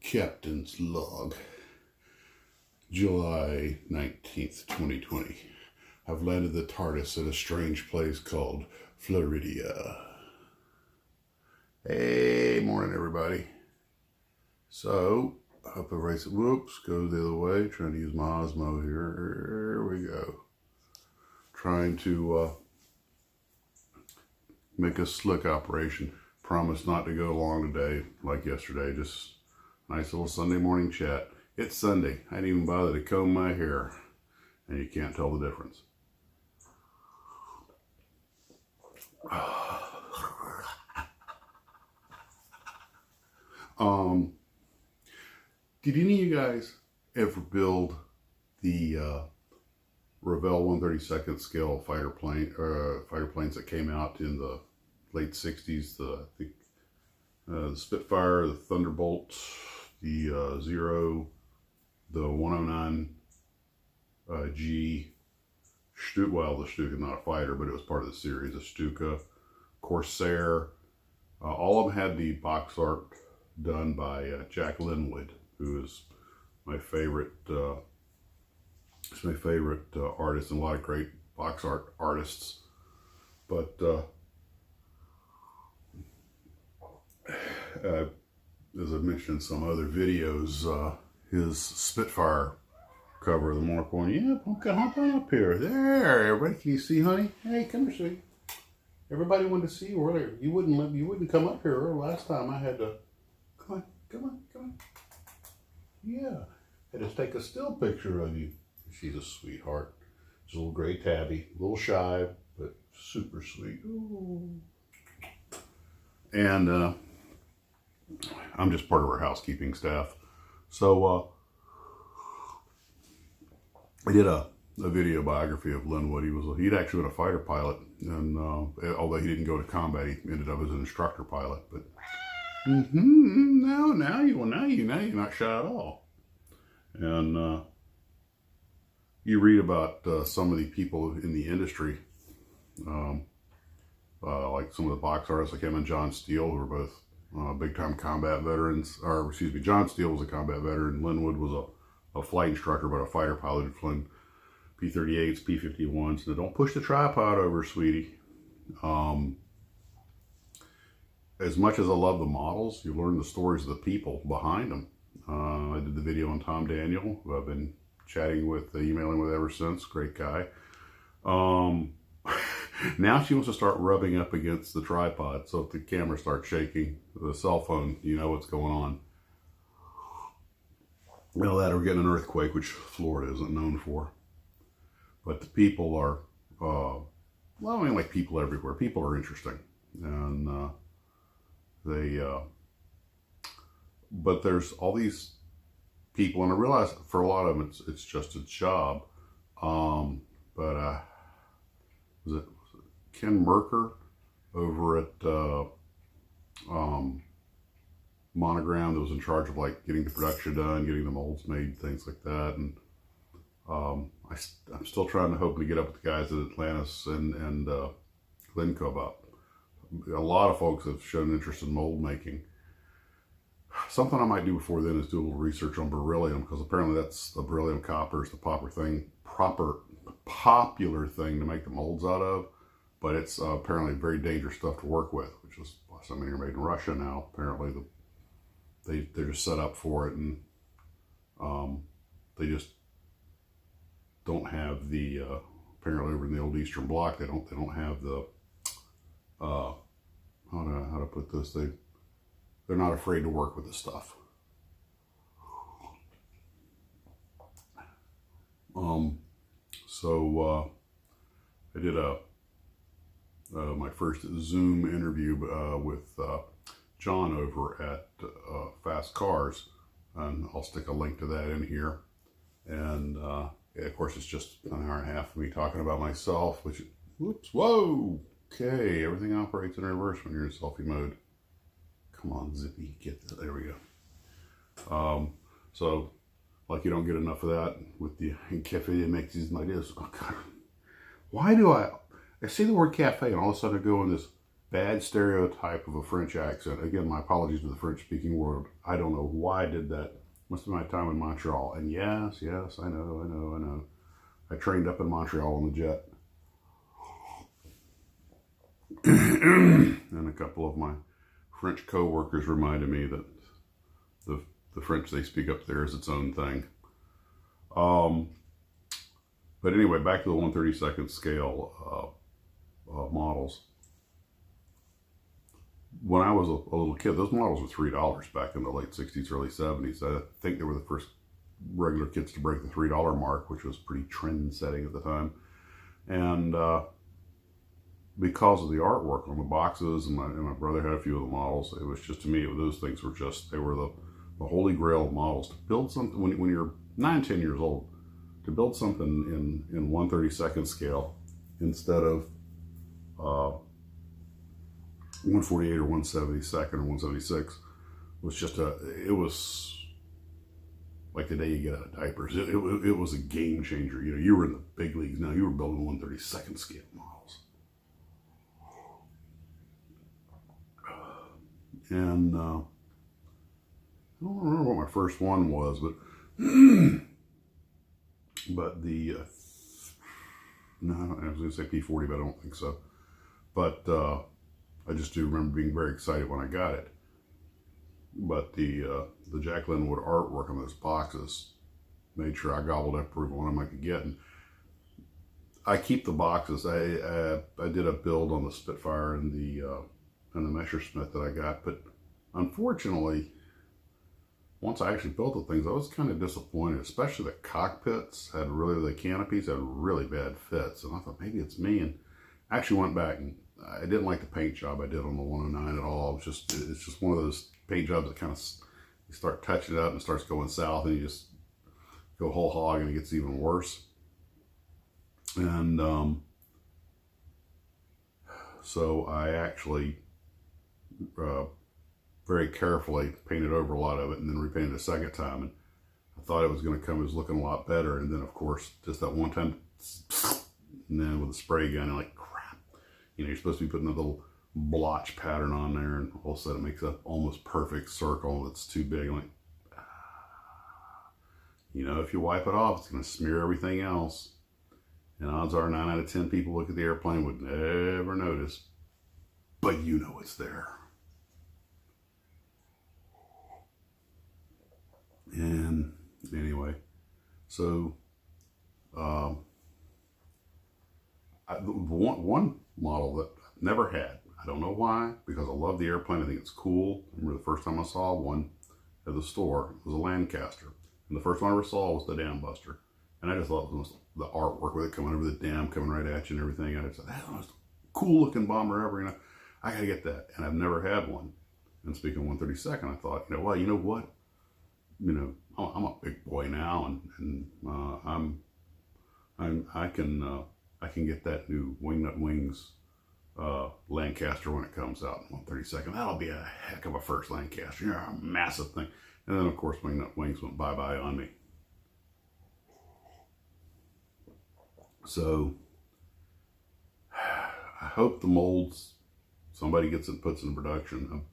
Captain's Log, July 19th, 2020. I've landed the TARDIS at a strange place called Floridia. Hey, morning everybody. So, I hope everybody's, whoops, goes the other way. Trying to use my Osmo here. Here we go. Trying to make a slick operation. Promise not to go long today like yesterday. Just nice little Sunday morning chat. It's Sunday. I didn't even bother to comb my hair. And you can't tell the difference. Did any of you guys ever build the Revell 132nd scale fighter planes that came out in the late 60s? The Spitfire, the Thunderbolt, the Zero, the 109 G. Well, the Stuka is not a fighter, but it was part of the series. The Stuka, Corsair, all of them had the box art done by Jack Linwood, who is my favorite. He's my favorite artist, and a lot of great box art artists. But as I mentioned in some other videos, his Spitfire cover of the Mark I. Yeah, hop on up here. There, everybody. Can you see, honey? Hey, come here, see. Everybody wanted to see you earlier. You wouldn't come up here last time. I had to. Come on. Yeah, had to take a still picture of you. She's a sweetheart. She's a little gray tabby, a little shy, but super sweet. Ooh. And I'm just part of our housekeeping staff. So I did a video biography of Linwood. He'd actually been a fighter pilot, and although he didn't go to combat, he ended up as an instructor pilot. But now you're not shy at all. And you read about some of the people in the industry, like some of the box artists like him and John Steele, who were both big-time combat veterans. Or excuse me, John Steele was a combat veteran. Linwood was a flight instructor, but a fighter pilot who'd flown P-38s, P-51s. Now, don't push the tripod over, sweetie. As much as I love the models, you learn the stories of the people behind them. I did the video on Tom Daniel, who I've been chatting with, emailing with ever since. Great guy. Now she wants to start rubbing up against the tripod, so if the camera starts shaking, the cell phone, you know what's going on. Well, that or getting an earthquake, which Florida isn't known for. But the people are, well, I mean, like people everywhere. People are interesting, and but there's all these people, and I realize for a lot of them it's just a job. But was it Ken Merker over at Monogram that was in charge of like getting the production done, getting the molds made, things like that. And I'm still trying to hopefully get up with the guys at Atlantis and Glencoe about. A lot of folks have shown interest in mold making. Something I might do before then is do a little research on beryllium, because apparently that's the beryllium copper is the popular thing to make the molds out of. But it's apparently very dangerous stuff to work with, which is why so many are made in Russia now. Apparently they're just set up for it, and they just don't have the apparently over in the old Eastern Bloc they don't have the how to put this, they're not afraid to work with this stuff. So I did my first Zoom interview with John over at Fast Cars, and I'll stick a link to that in here. And yeah, of course, it's just an hour and a half of me talking about myself, which, whoops, whoa, okay, everything operates in reverse when you're in selfie mode. Come on, Zippy, get that, there we go. So, like you don't get enough of that with the cafe that makes these ideas. Oh God, why do I see the word cafe and all of a sudden I go in this bad stereotype of a French accent. Again, my apologies to the French-speaking world. I don't know why I did that. Must have been my time in Montreal. And yes, I know. I trained up in Montreal on the jet. And a couple of my French co-workers reminded me that the French they speak up there is its own thing. But anyway, back to the 1/32 scale models. When I was a little kid, those models were $3 back in the late 60s, early 70s. I think they were the first regular kits to break the $3 mark, which was pretty trend-setting at the time. And because of the artwork on the boxes, and my brother had a few of the models, it was just, to me, those things were just, they were the holy grail of models. To build something, when you're 9, 10 years old, to build something in 1/32 scale instead of 1/48 or 1/72 or 1/76 was just it was like the day you get out of diapers. It was a game changer. You know, you were in the big leagues now. You were building 1/32 scale models. And I don't remember what my first one was, but the no, I was going to say P40, but I don't think so. But I just do remember being very excited when I got it. But the Jack Linwood artwork on those boxes made sure I gobbled up every one of them I could get. And I keep the boxes. I did a build on the Spitfire and the Messerschmitt that I got, but unfortunately, once I actually built the things, I was kind of disappointed. Especially the cockpits had the canopies had really bad fits, and I thought maybe it's me. And I actually went back and I didn't like the paint job I did on the 109 at all. It's just one of those paint jobs that kind of, you start touching it up and it starts going south, and you just go whole hog, and it gets even worse. And so I actually very carefully painted over a lot of it, and then repainted a second time. And I thought it was going to come as looking a lot better, and then of course just that one time, and then with the spray gun, and like crap, you know, you're supposed to be putting a little blotch pattern on there, and all of a sudden it makes a almost perfect circle that's too big. I'm like, you know, if you wipe it off, it's going to smear everything else. And odds are 9 out of 10 people look at the airplane would never notice, but you know it's there. And anyway, so one model that I've never had, I don't know why, because I love the airplane, I think it's cool. I remember the first time I saw one at the store, it was a Lancaster. And the first one I ever saw was the Dam Buster. And I just thought it was the artwork with it coming over the dam, coming right at you and everything. And I just thought, that's the most cool looking bomber ever, you know. I gotta get that. And I've never had one. And speaking of 1/32, I thought, you know, well, you know what? You know, I'm a big boy now, and I can get that new Wingnut Wings Lancaster when it comes out in 1/32. That'll be a heck of a first Lancaster, you know, a massive thing. And then of course Wingnut Wings went bye-bye on me. So I hope the molds, somebody gets it, puts in production.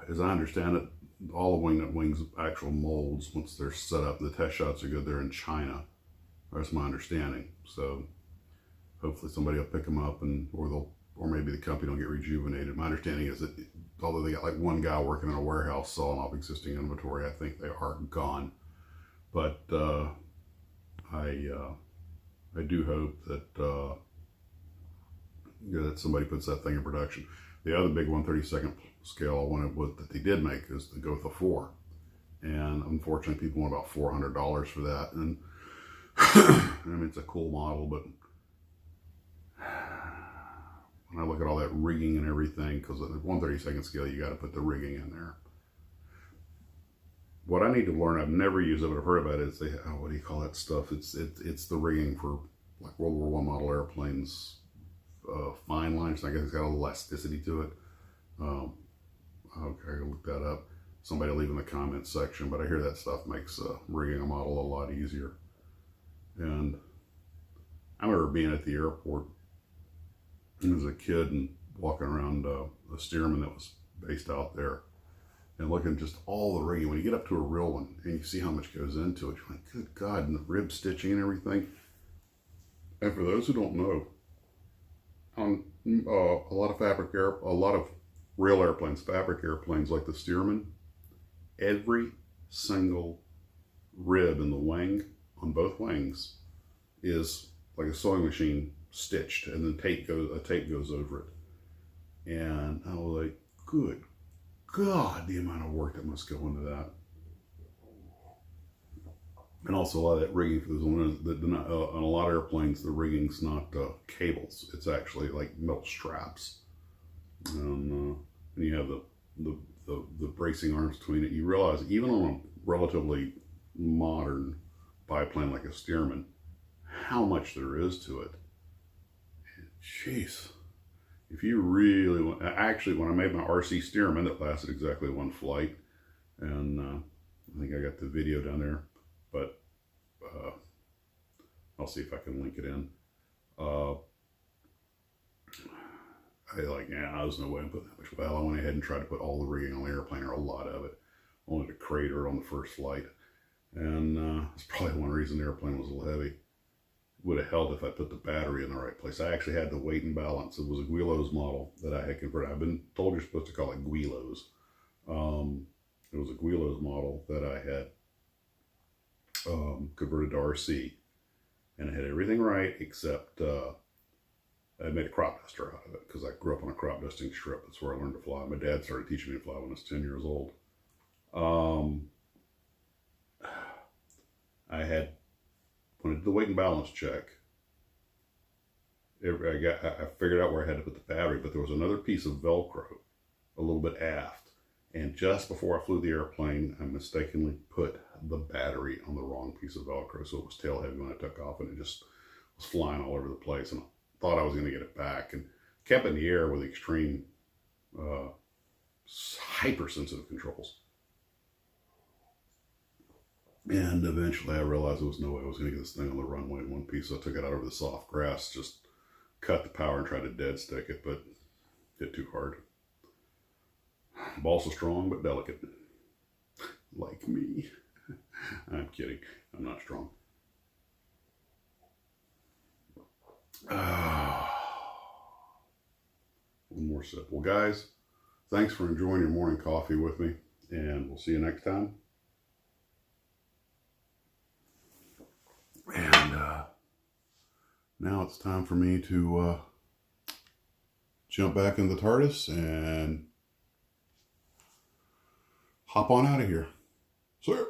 As I understand it, all the Wingnut Wings actual molds, once they're set up, the test shots are good, they're in China. That's my understanding. So hopefully somebody will pick them up, and or maybe the company will get rejuvenated. My understanding is that although they got like one guy working in a warehouse selling off existing inventory, I think they are gone. But I do hope that that somebody puts that thing in production. The other big 1/32 scale I wanted that they did make is the Gotha 4. And unfortunately people want about $400 for that. And I mean, it's a cool model, but when I look at all that rigging and everything, because at the 1/32 scale, you got to put the rigging in there. What I need to learn, I've never used it, but I've heard about it, is what do you call that stuff? It's the rigging for like World War I model airplanes, fine lines. I guess it's got a little elasticity to it. Okay, I'll look that up. Somebody will leave in the comments section, but I hear that stuff makes rigging a model a lot easier. And I remember being at the airport as a kid and walking around a Stearman that was based out there and looking at just all the rigging. When you get up to a real one and you see how much goes into it, you're like, good God, and the rib stitching and everything. And for those who don't know, on a lot of real airplanes, fabric airplanes like the Stearman, every single rib in the wing, on both wings, is like a sewing machine stitched, and then a tape goes over it. And I was like, good God, the amount of work that must go into that. And also a lot of that rigging for those on a lot of airplanes, the rigging's not cables; it's actually like metal straps. And you have the bracing arms between it. You realize even on a relatively modern biplane like a Stearman, how much there is to it. Jeez. If you really want, actually, when I made my RC Stearman, that lasted exactly one flight, and I think I got the video down there, but I'll see if I can link it in. There's no way I'm putting that much. Well, I went ahead and tried to put all the rigging on the airplane, or a lot of it, only to crater it on the first flight, and that's probably one reason the airplane was a little heavy. Would have held if I put the battery in the right place. I actually had the weight and balance. It was a Guilos model that I had converted. I've been told you're supposed to call it Guilos. It was a Guilos model that I had converted to RC, and it had everything right except I made a crop duster out of it because I grew up on a crop dusting strip. That's where I learned to fly. My dad started teaching me to fly when I was 10 years old. When I did the weight and balance check, I figured out where I had to put the battery, but there was another piece of Velcro a little bit aft. And just before I flew the airplane, I mistakenly put the battery on the wrong piece of Velcro. So it was tail heavy when I took off, and it just was flying all over the place. And I thought I was going to get it back, and kept it in the air with extreme hypersensitive controls. And eventually I realized there was no way I was going to get this thing on the runway in one piece. So I took it out over the soft grass, just cut the power and tried to dead stick it, but hit too hard. Balsa strong, but delicate. Like me. I'm kidding. I'm not strong. One more sip. Well, guys, thanks for enjoying your morning coffee with me, and we'll see you next time. And now it's time for me to jump back in the TARDIS and hop on out of here. See ya.